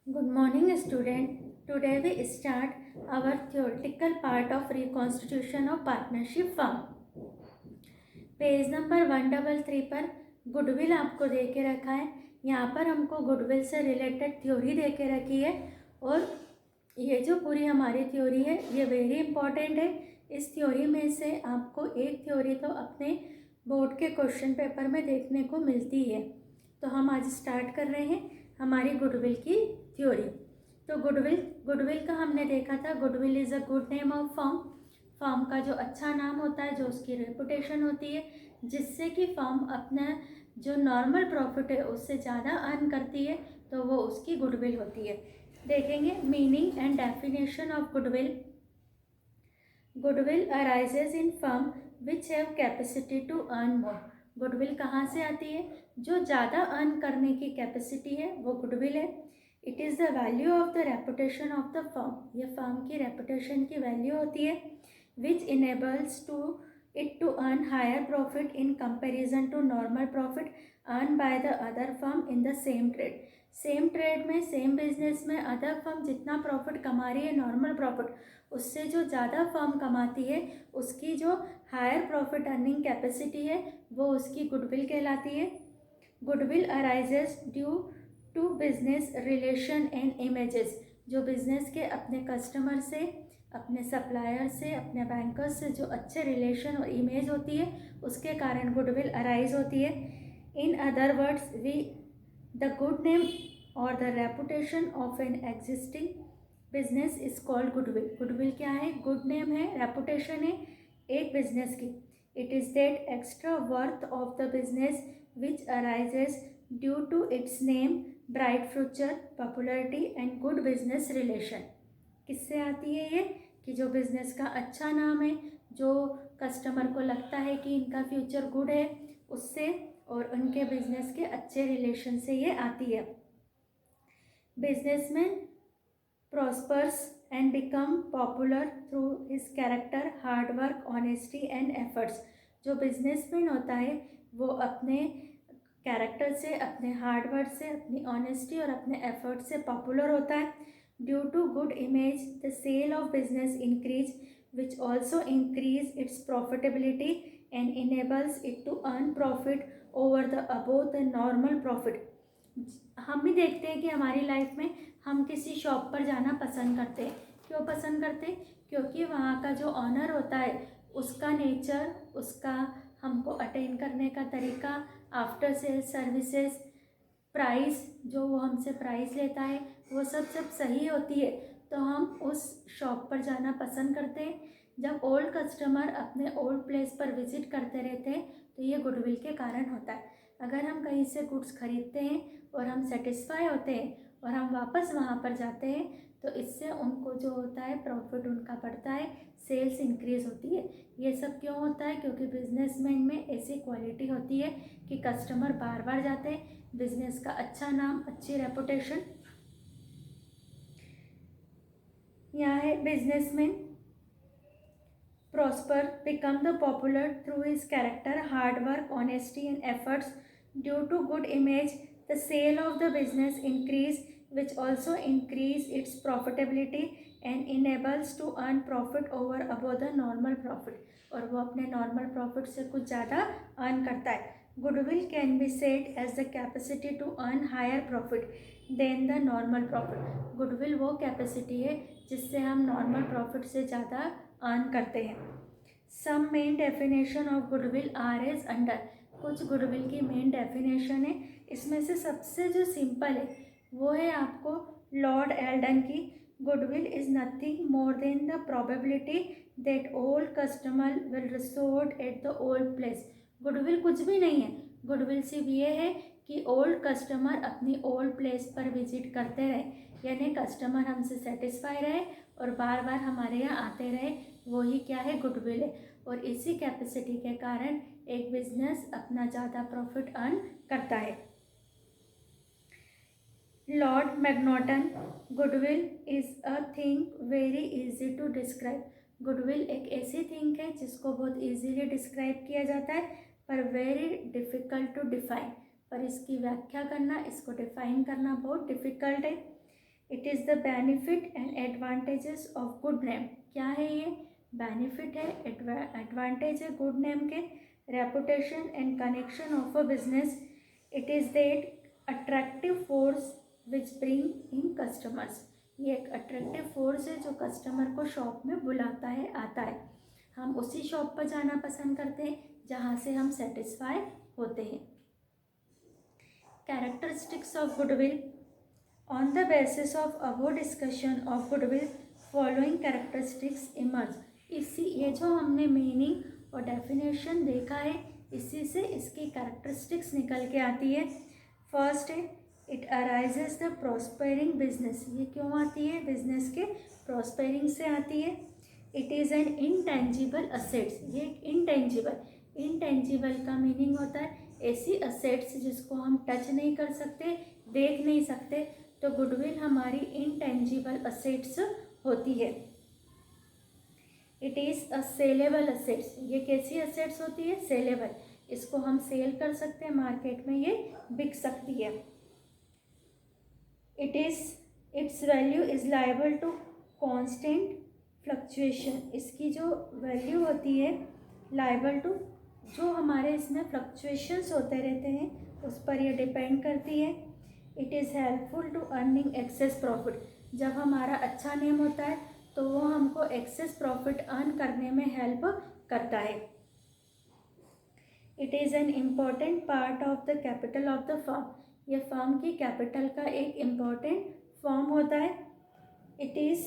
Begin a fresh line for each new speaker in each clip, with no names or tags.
Good morning, student. Today we start our theoretical part of reconstitution of partnership firm. Page number 133 पर goodwill आपको दे के रखा है। यहाँ पर हमको गुडविल से रिलेटेड थ्योरी दे के रखी है और ये जो पूरी हमारी थ्योरी है ये वेरी इंपॉर्टेंट है। इस थ्योरी में से आपको एक थ्योरी तो अपने बोर्ड के क्वेश्चन पेपर में देखने को मिलती है। तो हम आज स्टार्ट कर रहे हैं हमारी गुडविल की थ्योरी। तो गुडविल का हमने देखा था, goodwill is a good name of firm. Firm का जो अच्छा नाम होता है, जो उसकी रेपुटेशन होती है, जिससे कि फर्म अपना जो नॉर्मल प्रॉफिट है उससे ज़्यादा अर्न करती है, तो वो उसकी गुडविल होती है। देखेंगे meaning and definition of goodwill. Goodwill arises in firm which have capacity to earn more. Goodwill कहाँ से आती है? जो ज़्यादा अर्न करने की कैपेसिटी है वो गुडविल है। It is the value of the reputation of the firm. ये फर्म की रेपुटेशन की वैल्यू होती है। Which enables to it to earn higher profit in comparison to normal profit earn by the other firm in the same trade. Same trade में, same business में other firm जितना profit कमा रही है normal profit, उससे जो ज़्यादा firm कमाती है उसकी जो हायर प्रॉफिट अर्निंग कैपेसिटी है वो उसकी गुडविल कहलाती है। Goodwill arises due to business relation and images. जो बिजनेस के अपने कस्टमर से, अपने सप्लायर से, अपने बैंकर्स से जो अच्छे रिलेशन और इमेज होती है उसके कारण गुडविल अराइज होती है। In other words we the good name और the reputation of an existing business is called goodwill. Goodwill क्या है? गुड नेम है, रेपुटेशन है एक बिजनेस की। It is that extra worth of the business which arises due to its name, bright future, popularity and good business relation. किससे आती है ये? कि जो बिजनेस का अच्छा नाम है, जो कस्टमर को लगता है कि इनका फ्यूचर गुड है, उससे और उनके बिजनेस के अच्छे रिलेशन से ये आती है। Businessman prospers and become popular through his character, hard work, honesty and efforts। जो बिजनेसमैन होता है वो अपने कैरेक्टर से, अपने हार्ड वर्क से, अपनी ऑनेस्टी और अपने एफर्ट से पॉपुलर होता है। Due to good image the sale of business increase which also increase its profitability and enables it to earn profit over the above the normal profit. हम भी देखते हैं कि हमारी लाइफ में हम किसी शॉप पर जाना पसंद करते हैं। क्यों पसंद करते हैं? क्योंकि वहाँ का जो ऑनर होता है उसका नेचर, उसका हमको अटेंड करने का तरीका, आफ्टर सेल्स सर्विसेज, प्राइस जो वो हमसे प्राइस लेता है वो सब सही होती है, तो हम उस शॉप पर जाना पसंद करते हैं। जब ओल्ड कस्टमर अपने ओल्ड प्लेस पर विजिट करते रहते हैं तो ये गुडविल के कारण होता है। अगर हम कहीं से गुड्स खरीदते हैं और हम सेटिस्फाई होते हैं और हम वापस वहाँ पर जाते हैं तो इससे उनको जो होता है प्रॉफिट उनका बढ़ता है, सेल्स इंक्रीज होती है। ये सब क्यों होता है? क्योंकि बिजनेसमैन में ऐसी क्वालिटी होती है कि कस्टमर बार बार जाते हैं, बिजनेस का अच्छा नाम, अच्छी रेपुटेशन। यहाँ है businessman prosper, become the popular through his character, hard work, honesty and efforts. Due to good image, the sale of the business increase, which also increase its profitability and enables to earn profit over above the normal profit। और वो अपने normal profit से कुछ ज़्यादा earn करता है। Goodwill can be said as the capacity to earn higher profit than the normal profit. Goodwill वो capacity है जिससे हम नॉर्मल प्रॉफिट से ज़्यादा अर्न करते हैं। Some main definition of goodwill are as under. कुछ गुडविल की मेन डेफिनेशन है, इसमें से सबसे जो सिंपल है वो है आपको लॉर्ड एल्डन की। Goodwill is nothing more than the probability that old customer will resort at the old place. Goodwill कुछ भी नहीं है, गुडविल सिर्फ ये है कि ओल्ड कस्टमर अपनी ओल्ड प्लेस पर विजिट करते रहे, यानी कस्टमर हमसे सेटिस्फाई रहे और बार बार हमारे यहाँ आते रहे, वही क्या है? गुडविल है। और इसी कैपेसिटी के कारण एक बिजनेस अपना ज़्यादा प्रॉफिट अर्न करता है। Lord Macnaghten, goodwill is a thing very easy to describe. Goodwill एक ऐसी थिंग है जिसको बहुत इजीली डिस्क्राइब किया जाता है पर वेरी डिफ़िकल्ट टू डिफाइन। पर इसकी व्याख्या करना, इसको डिफाइन करना बहुत डिफ़िकल्ट है। It is the benefit and advantages of good name. क्या है ये? बेनिफिट है, एडवांटेज है गुड नेम के। Reputation and connection of a business, it is that attractive force which bring in customers. ये एक अट्रैक्टिव फोर्स है जो कस्टमर को शॉप में बुलाता है, आता है। हम उसी शॉप पर जाना पसंद करते हैं जहाँ से हम सेटिस्फाई होते हैं। Characteristics of goodwill. On the basis of above discussion of goodwill following characteristics emerge. इसी ये जो हमने मीनिंग और डेफिनेशन देखा है, इसी से इसकी कैरेक्टरिस्टिक्स निकल के आती है। फर्स्ट है, इट अराइजेज द प्रॉस्पेरिंग बिजनेस। ये क्यों आती है? बिजनेस के प्रॉस्पेरिंग से आती है। It is an intangible assets. ये इंटेंजिबल का मीनिंग होता है ऐसी असेट्स जिसको हम टच नहीं कर सकते, देख नहीं सकते, तो गुडविल हमारी इंटेंजिबल असेट्स होती है। It is a saleable assets. ये कैसी असेट्स होती है? सेलेबल। इसको हम सेल कर सकते हैं, मार्केट में ये बिक सकती है। Its value is liable to constant fluctuation. इसकी जो वैल्यू होती है लायबल टू, जो हमारे इसमें फ्लक्चुएशंस होते रहते हैं उस पर ये डिपेंड करती है। It is helpful to earning excess profit. जब हमारा अच्छा नेम होता है तो वो हमको एक्सेस प्रॉफिट अर्न करने में हेल्प करता है। It is an important part of the capital of the firm. ये फर्म की कैपिटल का एक इम्पॉर्टेंट फॉर्म होता है। It is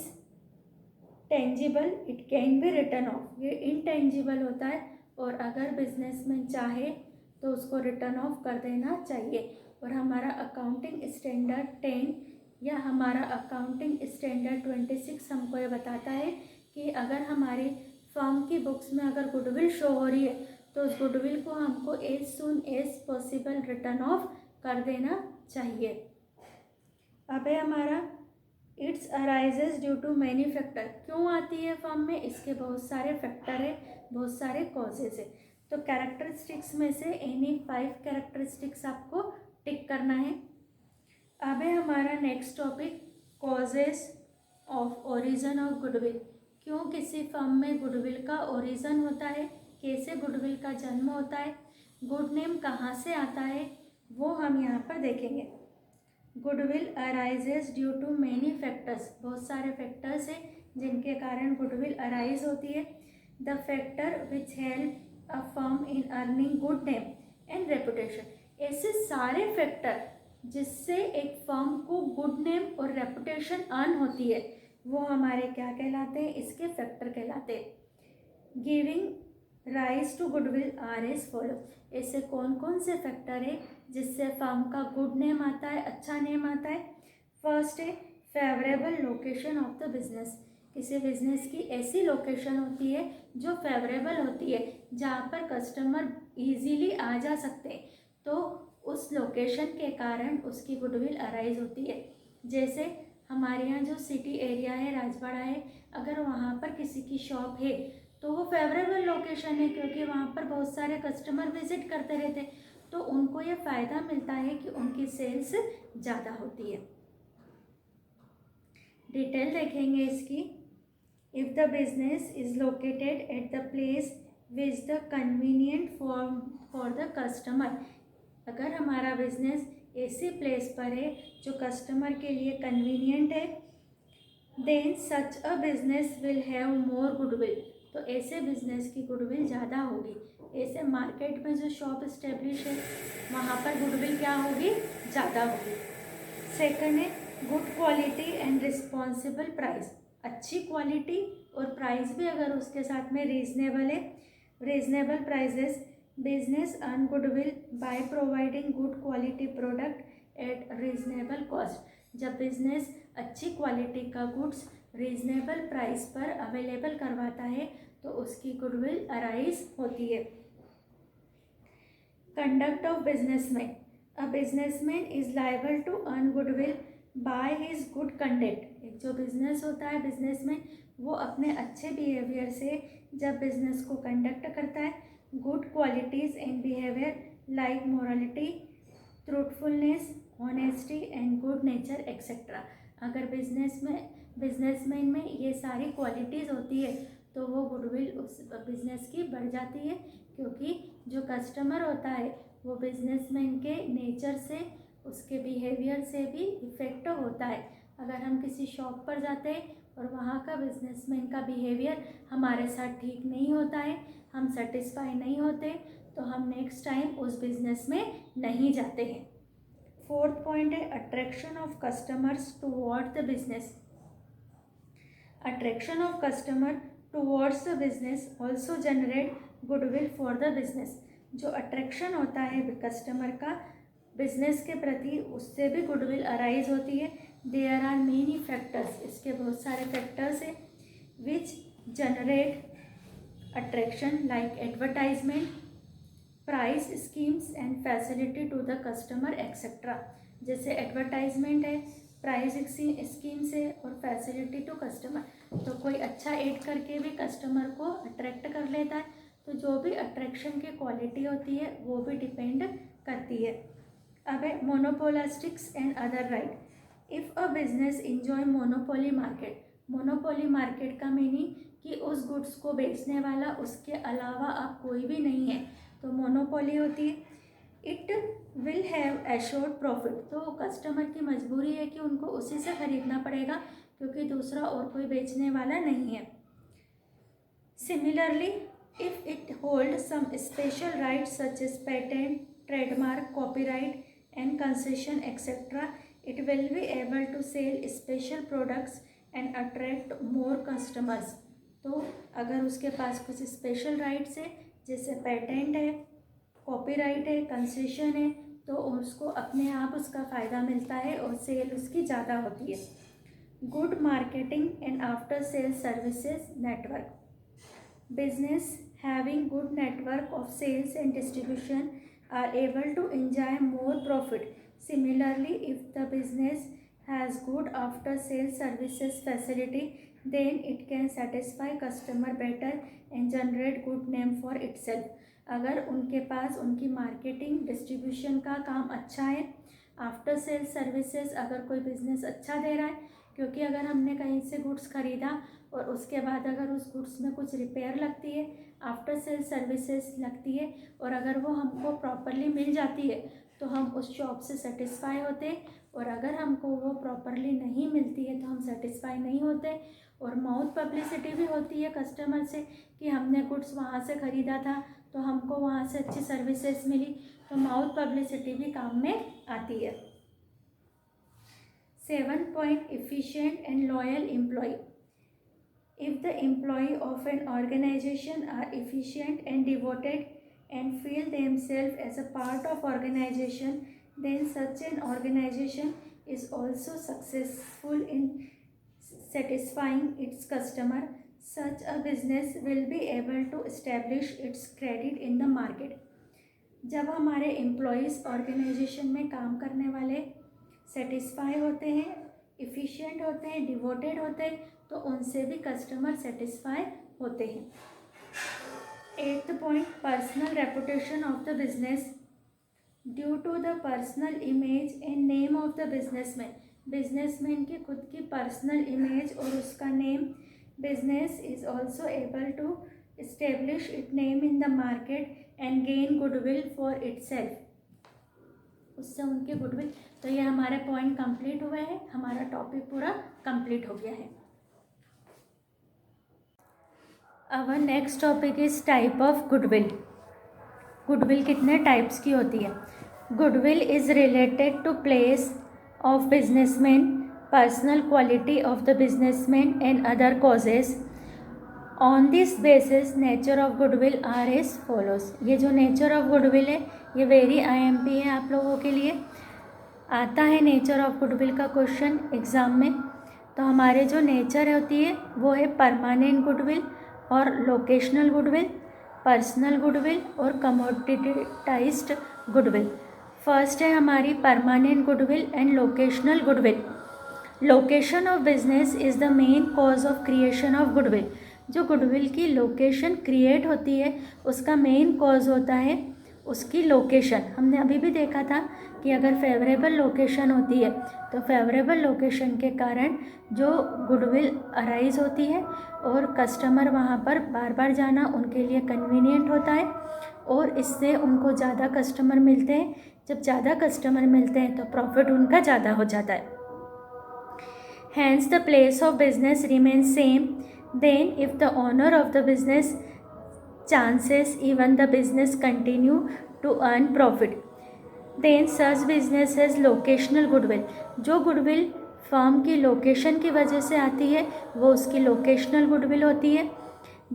tangible, it can B return of. ये इनटेंजिबल होता है और अगर बिजनेसमैन चाहे तो उसको रिटर्न ऑफ कर देना चाहिए। और हमारा अकाउंटिंग स्टैंडर्ड 10 या हमारा अकाउंटिंग स्टैंडर्ड 26 हमको ये बताता है कि अगर हमारी फर्म की बुक्स में अगर गुडविल शो हो रही है तो उस गुडविल को हमको as soon as possible written off कर देना चाहिए। अब है हमारा its arises due to many factor. क्यों आती है फर्म में? इसके बहुत सारे फैक्टर है, बहुत सारे कॉजेज है। तो कैरेक्टरिस्टिक्स में से एनी 5 कैरेक्टरिस्टिक्स आपको टिक करना है। अब है हमारा next topic causes of origin of goodwill. क्यों किसी फर्म में गुडविल का ओरिजिन होता है, कैसे गुडविल का जन्म होता है, गुड नेम कहाँ से आता है, वो हम यहाँ पर देखेंगे। Goodwill arises due to many factors. बहुत सारे फैक्टर्स हैं जिनके कारण गुडविल अराइज होती है। The factor which help a firm in earning good name and reputation. ऐसे सारे फैक्टर जिससे एक फर्म को गुड नेम और रेपुटेशन अर्न होती है वो हमारे क्या कहलाते हैं? इसके फैक्टर कहलाते हैं। Giving rise to goodwill are as follow. ऐसे कौन कौन से फैक्टर है जिससे फर्म का गुड नेम आता है, अच्छा नेम आता है? फर्स्ट है favourable location of the business. किसी बिजनेस की ऐसी लोकेशन होती है जो फेवरेबल होती है, जहाँ पर कस्टमर इजीली आ जा सकते हैं, तो उस लोकेशन के कारण उसकी गुडविल अराइज होती है। जैसे हमारे यहाँ जो सिटी एरिया है, राजवाड़ा है, अगर वहाँ पर किसी की शॉप है तो वो फेवरेबल लोकेशन है क्योंकि वहाँ पर बहुत सारे कस्टमर विजिट करते रहते हैं, तो उनको ये फ़ायदा मिलता है कि उनकी सेल्स ज़्यादा होती है। डिटेल देखेंगे इसकी। If the business is located at the place which the convenient for the customer. अगर हमारा बिजनेस ऐसे प्लेस पर है जो कस्टमर के लिए कन्वीनियंट है, then such a business will have more goodwill. तो ऐसे बिजनेस की गुडविल ज़्यादा होगी। ऐसे मार्केट में जो शॉप इस्टेब्लिश है वहाँ पर गुडविल क्या होगी? ज़्यादा होगी। सेकंड है good quality and responsible price. अच्छी क्वालिटी और प्राइस भी अगर उसके साथ में रीजनेबल है, reasonable prices. Business earn goodwill by providing good quality product at reasonable cost. जब बिजनेस अच्छी क्वालिटी का गुड्स रीजनेबल प्राइस पर अवेलेबल करवाता है तो उसकी गुडविल अराइज होती है। Conduct of businessman. A businessman is liable to earn goodwill by his good conduct. एक जो बिजनेस होता है, बिजनेसमैन, वो अपने अच्छे बिहेवियर से जब बिजनेस को कंडक्ट करता है, good qualities and behaviour like morality, truthfulness, honesty and good nature etcetera. अगर बिजनेसमैन में ये सारी क्वालिटीज़ होती है तो वो गुडविल उस बिज़नेस की बढ़ जाती है, क्योंकि जो कस्टमर होता है वो बिजनेसमैन के नेचर से, उसके बिहेवियर से भी इफ़ेक्ट होता है। अगर हम किसी शॉप पर जाते हैं और वहाँ का बिजनेसमैन का बिहेवियर हमारे साथ ठीक नहीं होता है, हम सेटिस्फाई नहीं होते, तो हम नेक्स्ट टाइम उस बिज़नेस में नहीं जाते हैं। फोर्थ पॉइंट है attraction of customers toward the business. Attraction of customer towards the business also generate goodwill for the business. जो अट्रैक्शन होता है कस्टमर का बिजनेस के प्रति, उससे भी गुडविल अराइज होती है। देयर आर मेनी फैक्टर्स, इसके बहुत सारे फैक्टर्स हैं which generate attraction like advertisement, price schemes and facility to the customer etcetera. जैसे एडवर्टाइजमेंट है, प्राइस स्कीम्स है और फैसिलिटी टू कस्टमर। तो कोई अच्छा एड करके भी कस्टमर को अट्रैक्ट कर लेता है, तो जो भी अट्रैक्शन की क्वालिटी होती है वो भी डिपेंड करती है। अब है monopolistics and other right. If a business enjoy monopoly market. Monopoly market का मीनिंग कि उस गुड्स को बेचने वाला उसके अलावा अब कोई भी नहीं है, तो मोनोपोली होती है। It will have assured profit. तो कस्टमर की मजबूरी है कि उनको उसी से ख़रीदना पड़ेगा, क्योंकि दूसरा और कोई बेचने वाला नहीं है। Similarly if it hold some special rights such as patent, trademark, copyright and concession etcetera, it will be able to sell special products and attract more customers। तो अगर उसके पास कुछ स्पेशल राइट्स है, जैसे पेटेंट है, कॉपीराइट है, concession है, तो उसको अपने आप उसका फ़ायदा मिलता है और सेल उसकी ज़्यादा होती है। Good marketing and after sale services network. Business having good network of sales and distribution are able to enjoy more profit. Similarly, if the business has good after sales services facility, then it can satisfy customer better and generate good name for itself। अगर उनके पास उनकी marketing distribution का काम अच्छा है, after sales services अगर कोई business अच्छा दे रहा है, क्योंकि अगर हमने कहीं से गुड्स ख़रीदा और उसके बाद अगर उस गुड्स में कुछ रिपेयर लगती है, आफ्टर सेल सर्विसेज लगती है, और अगर वो हमको प्रॉपरली मिल जाती है तो हम उस शॉप से सेटिस्फाई होते हैं, और अगर हमको वो प्रॉपरली नहीं मिलती है तो हम सेटिस्फाई नहीं होते। और माउथ पब्लिसिटी भी होती है कस्टमर से कि हमने गुड्स वहाँ से ख़रीदा था तो हमको वहाँ से अच्छी सर्विसेज मिली, तो माउथ पब्लिसिटी भी काम में आती है। 7 point efficient and loyal employ. If the employee of an organization are efficient and devoted and feel themselves as a part of organization, then such an organization is also successful in satisfying its customer. Such a business will be able to establish its credit in the market। जब हमारे employees organisation में काम करने वाले satisfy होते हैं, efficient होते हैं, डिवोटेड होते हैं, तो उनसे भी कस्टमर सेटिस्फाई होते हैं। 8th point personal reputation of the business. Due to the personal image and name of the businessman. Businessman की खुद की पर्सनल इमेज और उसका name, business is also able to establish it name in the market and gain goodwill for itself. उससे उनके goodwill. तो ये हमारे पॉइंट कंप्लीट हुए हैं, हमारा टॉपिक पूरा कंप्लीट हो गया है। अब next topic is type of goodwill. Goodwill कितने टाइप्स की होती है? Goodwill is related to place of businessman, personal quality of the businessman and other causes. On this basis nature of goodwill are as follows. ये जो nature of goodwill है ये very IMP है आप लोगों के लिए। आता है नेचर ऑफ गुडविल का क्वेश्चन एग्ज़ाम में। तो हमारे जो नेचर होती है वो है परमानेंट गुडविल और लोकेशनल गुडविल, पर्सनल गुडविल और कमोडिटाइज्ड गुडविल। फर्स्ट है हमारी permanent goodwill and locational goodwill. Location of business is the main cause of creation of goodwill. जो गुडविल की लोकेशन क्रिएट होती है उसका मेन कॉज होता है उसकी लोकेशन। हमने अभी भी देखा था कि अगर फेवरेबल लोकेशन होती है तो फेवरेबल लोकेशन के कारण जो गुडविल अराइज होती है और कस्टमर वहाँ पर बार बार जाना उनके लिए कन्वीनियंट होता है और इससे उनको ज़्यादा कस्टमर मिलते हैं। जब ज़्यादा कस्टमर मिलते हैं तो प्रॉफिट उनका ज़्यादा हो जाता है। Hence the place of business remains same. Then if the owner of the business chances even the business continue to earn profit, then such business has locational goodwill. जो गुडविल फर्म की location की वजह से आती है वो उसकी locational goodwill होती है।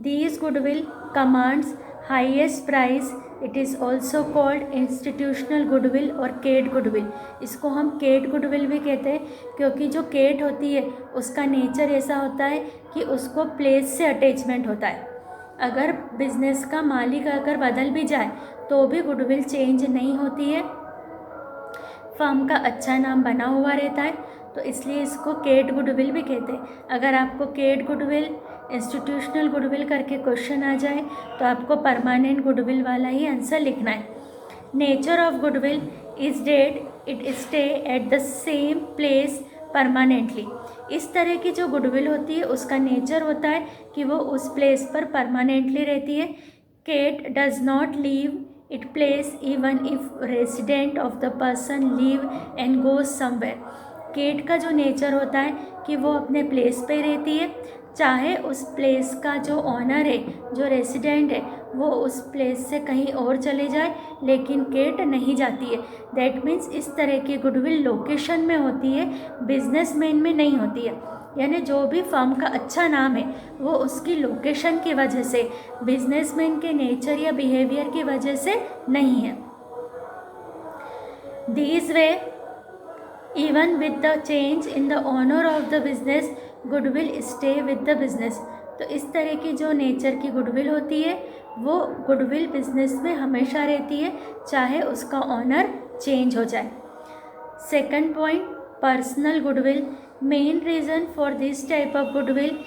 These goodwill commands highest price. It is also called institutional goodwill और केट गुडविल। इसको हम केट गुडविल भी कहते हैं क्योंकि जो केट होती है उसका नेचर ऐसा होता है कि उसको प्लेस से अटैचमेंट होता है। अगर बिजनेस का मालिक अगर बदल भी जाए तो भी गुडविल चेंज नहीं होती है, फर्म का अच्छा नाम बना हुआ रहता है, तो इसलिए इसको केट गुडविल भी कहते हैं। अगर आपको केट गुडविल इंस्टीट्यूशनल गुडविल करके क्वेश्चन आ जाए तो आपको परमानेंट गुडविल वाला ही आंसर लिखना है। Nature of goodwill is that it stay at the same place permanently. इस तरह की जो गुडविल होती है उसका नेचर होता है कि वो उस प्लेस पर परमानेंटली रहती है। Cat does not leave it place even if resident of the person leave and goes somewhere. Cat का जो नेचर होता है कि वो अपने प्लेस पे रहती है, चाहे उस प्लेस का जो ऑनर है, जो रेसिडेंट है, वो उस प्लेस से कहीं और चले जाए, लेकिन केट नहीं जाती है। दैट मीन्स इस तरह की गुडविल लोकेशन में होती है, बिजनेसमैन में नहीं होती है। यानी जो भी फर्म का अच्छा नाम है वो उसकी लोकेशन की वजह से, बिजनेसमैन के नेचर या बिहेवियर की वजह से नहीं है। This way even with the change in the owner of the business goodwill stay with the business. तो इस तरह की जो नेचर की गुडविल होती है वो गुडविल बिजनेस में हमेशा रहती है, चाहे उसका ऑनर चेंज हो जाए। Second point, personal goodwill. Main reason for this type of goodwill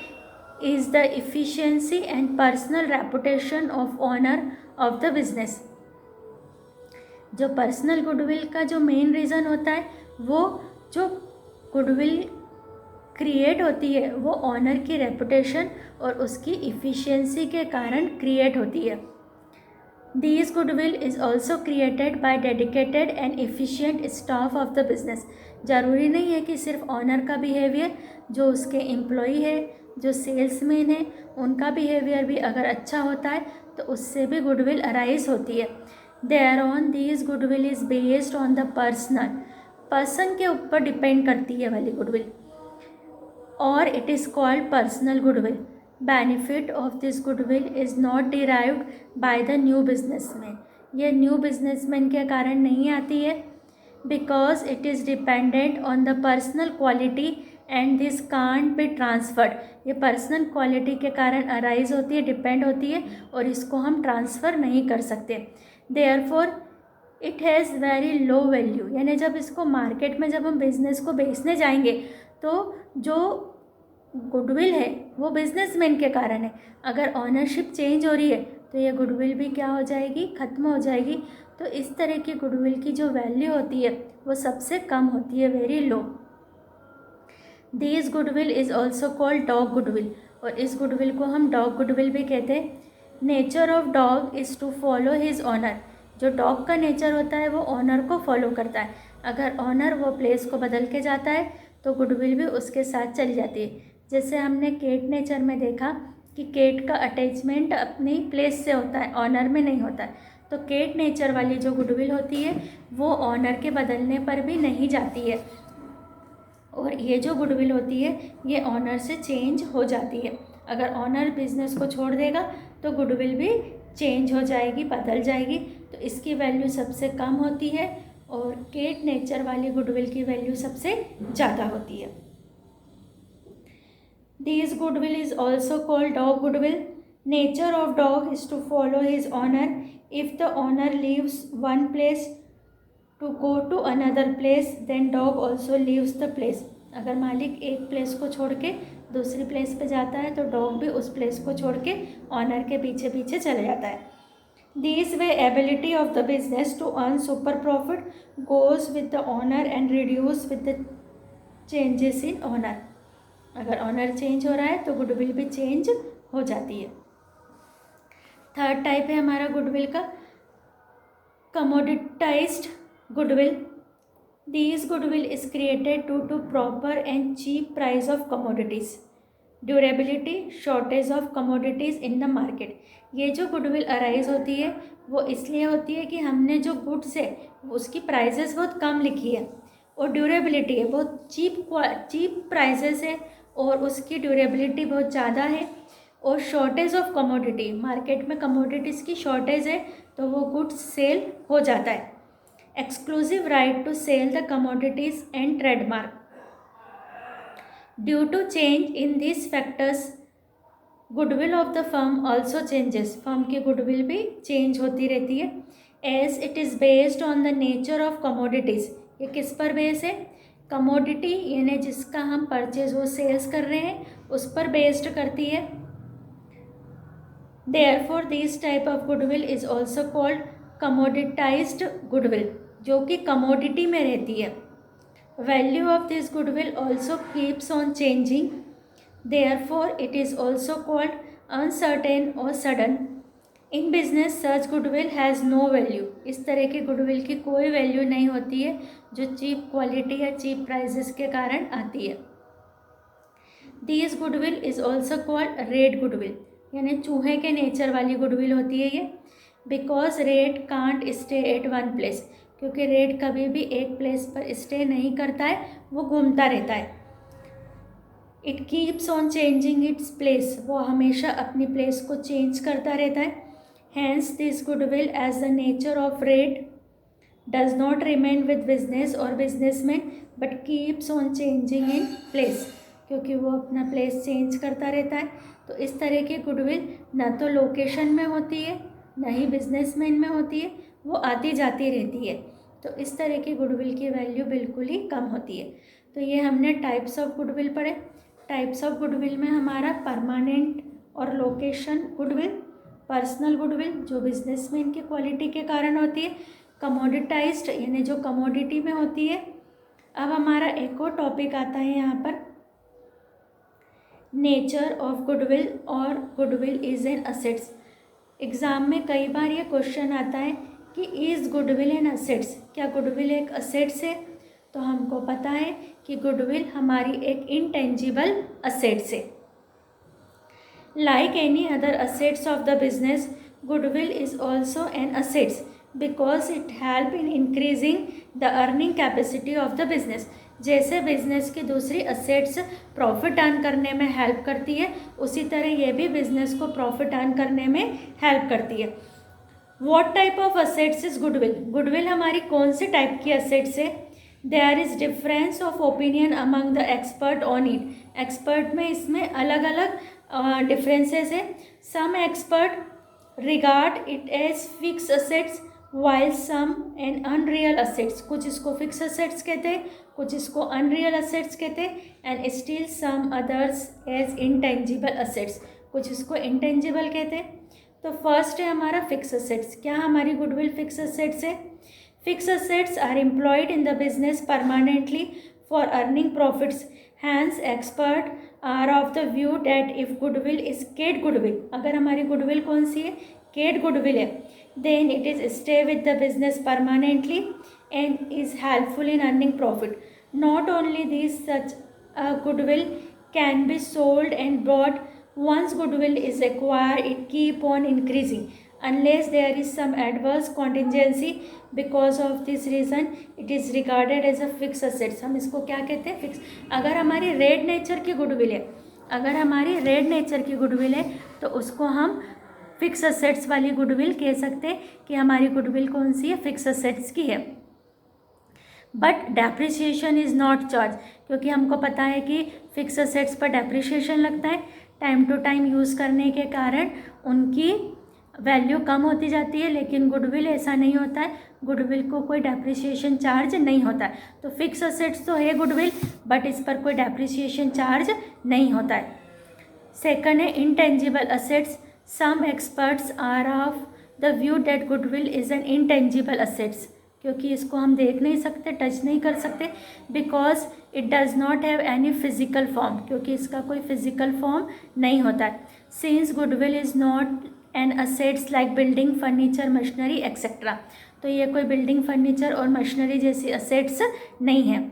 is the efficiency and personal reputation of owner of the business. जो पर्सनल गुडविल का जो मेन रीज़न होता है वो जो गुडविल क्रिएट होती है वो ऑनर की रेपुटेशन और उसकी इफ़िशियंसी के कारण क्रिएट होती है। This goodwill is also created by dedicated and efficient staff of the business. ज़रूरी नहीं है कि सिर्फ ऑनर का बिहेवियर, जो उसके एम्प्लॉई है, जो सेल्समैन है, उनका बिहेवियर भी अगर अच्छा होता है तो उससे भी गुडविल अराइज होती है। Thereon this goodwill is based on the person के ऊपर डिपेंड करती है वाली गुडविल, और it is called personal goodwill. Benefit of this goodwill is not derived by the new businessman. ये न्यू बिजनेसमैन के कारण नहीं आती है, because it is dependent on the personal quality and this can't be transferred. ये personal quality के कारण arise होती है, डिपेंड होती है, और इसको हम ट्रांसफ़र नहीं कर सकते। Therefore it has very low value. यानी जब इसको मार्केट में जब हम बिज़नेस को बेचने जाएंगे तो जो गुडविल है वो बिजनेसमैन के कारण है। अगर ऑनरशिप चेंज हो रही है तो ये गुडविल भी क्या हो जाएगी, ख़त्म हो जाएगी। तो इस तरह की गुडविल की जो वैल्यू होती है वो सबसे कम होती है, very low. This goodwill is also called dog goodwill, और इस गुडविल को हम डॉग गुडविल भी कहते हैं। Nature of dog is to follow his owner. जो डॉग का नेचर होता है वो ऑनर को फॉलो करता है। अगर ऑनर वो प्लेस को बदल के जाता है तो गुडविल भी उसके साथ चली जाती है। जैसे हमने केट नेचर में देखा कि केट का अटैचमेंट अपनी प्लेस से होता है, ऑनर में नहीं होता है। तो केट नेचर वाली जो गुडविल होती है वो ऑनर के बदलने पर भी नहीं जाती है, और ये जो गुडविल होती है ये ऑनर से चेंज हो जाती है। अगर ऑनर बिजनेस को छोड़ देगा तो गुडविल भी चेंज हो जाएगी, बदल जाएगी। तो इसकी वैल्यू सबसे कम होती है और केट नेचर वाली गुडविल की वैल्यू सबसे ज़्यादा होती है। This goodwill is also called dog goodwill. Nature of dog is to follow his owner. If the owner leaves one place to go to another place then dog also leaves the place. अगर मालिक एक place को छोड़ के दूसरी place पे जाता है तो डॉग भी उस प्लेस को छोड़ के ऑनर के पीछे पीछे चले जाता है। This way ability of the business to earn super profit goes with the owner and reduce with the changes in owner. अगर ऑनर चेंज हो रहा है तो गुडविल भी चेंज हो जाती है. थर्ड टाइप है हमारा गुडविल का कमोडिटाइज्ड goodwill. These goodwill is created due to proper and cheap price of commodities, durability, shortage of commodities in the market. ये जो गुडविल अराइज होती है वो इसलिए होती है कि हमने जो गुड्स है उसकी प्राइसेस बहुत कम लिखी है और ड्यूरेबिलिटी है बहुत चीप प्राइसेस है और उसकी ड्यूरेबिलिटी बहुत ज़्यादा है और शॉर्टेज ऑफ कमोडिटी, मार्केट में कमोडिटीज़ की शॉर्टेज है तो वो गुड्स सेल हो जाता है. Exclusive right to sell the commodities and trademark. Due to change in these factors, goodwill of the firm also changes. Firm की goodwill भी change होती रहती है. As it is based on the nature of commodities. ये किस पर base है? Commodity यानी जिसका हम परचेज वो सेल्स कर रहे हैं उस पर बेस्ड करती है. Therefore, this type of goodwill is also called commoditized goodwill, जो कि कमोडिटी में रहती है. Value of this goodwill also keeps on changing, therefore it is also called uncertain और sudden. In business such goodwill has no value. इस तरह के goodwill की कोई वैल्यू नहीं होती है जो चीप क्वालिटी या चीप प्राइसेस के कारण आती है. This goodwill is also called rate goodwill, यानी चूहे के नेचर वाली गुडविल होती है ये. Because rate can't stay at one place, क्योंकि रेट कभी भी एक प्लेस पर स्टे नहीं करता है, वो घूमता रहता है. It keeps on changing its place, वो हमेशा अपनी प्लेस को चेंज करता रहता है. Hence this goodwill as the nature of rate does not remain with business और businessman but keeps on changing in place, क्योंकि वो अपना प्लेस चेंज करता रहता है. तो इस तरह की गुडविल ना तो लोकेशन में होती है ना ही बिजनेसमैन में होती है, वो आती जाती रहती है. तो इस तरह की गुडविल की वैल्यू बिल्कुल ही कम होती है. तो ये हमने टाइप्स ऑफ गुडविल पढ़े. टाइप्स ऑफ गुडविल में हमारा परमानेंट और लोकेशन गुडविल, पर्सनल गुडविल जो बिजनेसमैन की क्वालिटी के कारण होती है, कमोडिटाइज्ड यानी जो कमोडिटी में होती है. अब हमारा एक और टॉपिक आता है यहाँ पर, नेचर ऑफ गुडविल और goodwill is an assets. Exam में कई बार ये क्वेश्चन आता है कि इज़ गुडविल एन असेट्स, क्या गुडविल एक असेट्स है? तो हमको पता है कि गुडविल हमारी एक इंटेंजिबल असेट्स है. Like any other assets of the business, goodwill is also an assets because it help in increasing the earning capacity of the business. जैसे बिजनेस की दूसरी असेट्स प्रॉफिट अर्न करने में हेल्प करती है, उसी तरह ये भी बिजनेस को प्रॉफिट अर्न करने में हेल्प करती है. What type of assets is goodwill? Goodwill हमारी कौन से टाइप की असेट्स है? There is difference of opinion among the expert on it. Expert में इसमें अलग अलग डिफरेंसेस है. Some expert regard it as fix assets while some and unreal assets. कुछ इसको फिक्स असेट्स कहते हैं, कुछ इसको अनरियल असेट्स कहते हैं. And still some others as intangible assets, कुछ इसको इंटेंजिबल कहते हैं. तो फर्स्ट है हमारा फिक्स असेट्स. क्या हमारी गुडविल फिक्स असेट्स है? Fix assets are employed in the business permanently for earning profits. Hence expert are of the view that if goodwill is cat goodwill, अगर हमारी गुडविल कौन सी है? केड गुडविल है, then it is stay with the business permanently and is helpful in earning profit. Not only this, such goodwill can be sold and bought. Once goodwill is acquired, it keep on increasing unless there is some adverse contingency. Because of this reason, it is regarded as a fixed assets. हम इसको क्या कहते हैं? Fix. अगर हमारी red nature की goodwill है, अगर हमारी रेड नेचर की गुडविल है तो उसको हम फिक्स असेट्स वाली गुडविल कह सकते हैं कि हमारी गुडविल कौन सी है? फिक्स असेट्स की है. But depreciation is not charge, क्योंकि हमको पता है कि फिक्स असेट्स पर डेप्रिसिएशन लगता है. टाइम टू टाइम यूज़ करने के कारण उनकी वैल्यू कम होती जाती है, लेकिन गुडविल ऐसा नहीं होता है. गुडविल को कोई डेप्रिसिएशन चार्ज नहीं होता है. तो फिक्स असेट्स तो है गुडविल, बट इस पर कोई डेप्रिसिएशन चार्ज नहीं होता है. सेकंड है intangible assets. Some experts are of the view that goodwill is an intangible assets, क्योंकि इसको हम देख नहीं सकते, टच नहीं कर सकते, because it does not have any physical form, क्योंकि इसका कोई फिजिकल फॉर्म नहीं होता है. Since goodwill is not an assets like building, furniture, machinery etcetera, तो ये कोई बिल्डिंग, फर्नीचर और मशीनरी जैसी असेट्स नहीं है.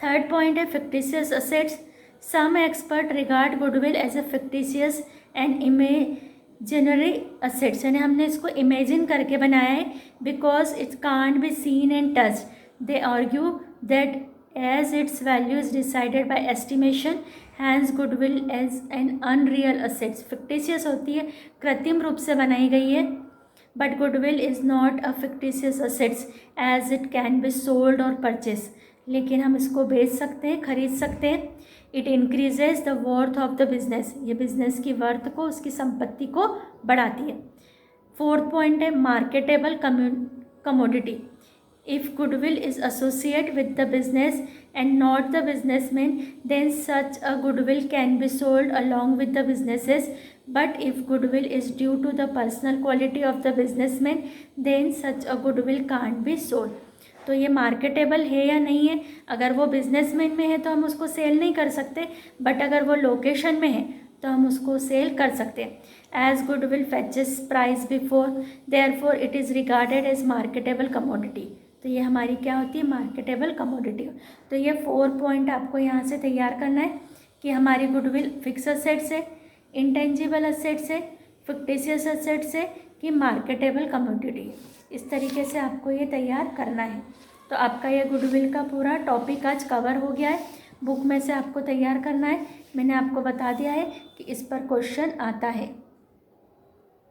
थर्ड पॉइंट है fictitious assets. Some expert regard goodwill as a fictitious and imaginary assets, यानी हमने इसको इमेजिन करके बनाया है, because it can't be seen and touch. They argue that as its value is decided by estimation, hence goodwill as an unreal assets. Fictitious होती है, कृत्रिम रूप से बनाई गई है, but goodwill is not a fictitious assets as it can be sold और purchase, लेकिन हम इसको बेच सकते हैं, खरीद सकते हैं. It increases the worth of the business, ये बिजनेस की वर्थ को, उसकी संपत्ति को बढ़ाती है. फोर्थ पॉइंट है marketable commodity. If goodwill is associate with the business and not the businessman, then such a goodwill can be sold along with the businesses. But if goodwill is due to the personal quality of the businessman, then such a goodwill can't be sold. तो ये marketable है या नहीं है, अगर वो businessman में है तो हम उसको सेल नहीं कर सकते, बट अगर वो लोकेशन में है तो हम उसको सेल कर सकते हैं. As goodwill fetches price before, therefore it is regarded as marketable commodity. तो ये हमारी क्या होती है, मार्केटेबल कमोडिटी. तो ये 4 पॉइंट आपको यहाँ से तैयार करना है कि हमारी गुडविल फिक्स असेट्स है, इंटेंजिबल असेट्स है, फिक्टिशियस असेट्स है कि मार्केटेबल कमोडिटी. इस तरीके से आपको ये तैयार करना है. तो आपका ये गुडविल का पूरा टॉपिक आज कवर हो गया है. बुक में से आपको तैयार करना है. मैंने आपको बता दिया है कि इस पर क्वेश्चन आता है.